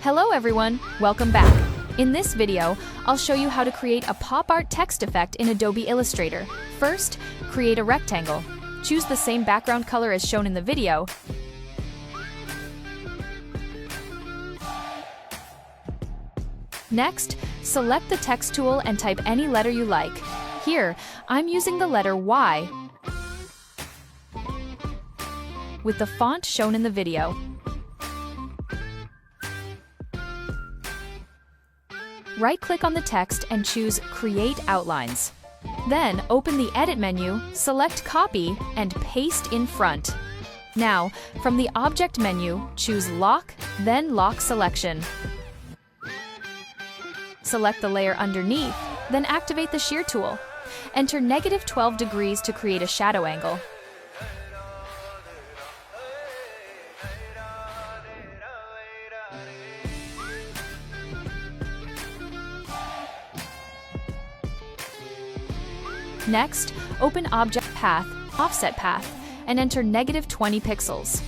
Hello everyone, welcome back. In this video, I'll show you how to create a pop art text effect in Adobe Illustrator. First, create a rectangle. Choose the same background color as shown in the video. Next, select the text tool and type any letter you like. Here, I'm using the letter Y with the font shown in the video. Right-click on the text and choose Create Outlines. Then, open the Edit menu, select Copy, and paste in front. Now, from the Object menu, choose Lock, then Lock Selection. Select the layer underneath, then activate the Shear tool. Enter -12 degrees to create a shadow angle. Next, open Object Path, Offset Path, and enter -20 pixels.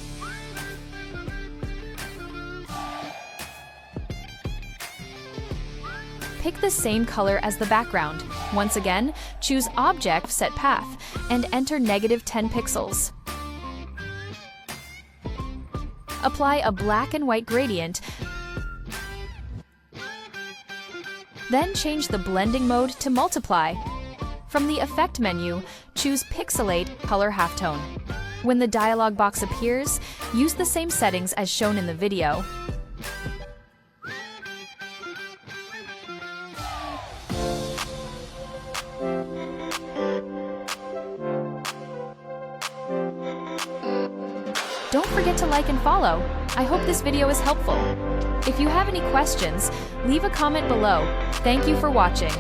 Pick the same color as the background. Once again, choose Object Set Path and enter -10 pixels. Apply a black and white gradient, then change the blending mode to multiply. From the Effect menu, choose Pixelate Color Halftone. When the dialog box appears, use the same settings as shown in the video. Don't forget to like and follow. I hope this video is helpful. If you have any questions, leave a comment below. Thank you for watching.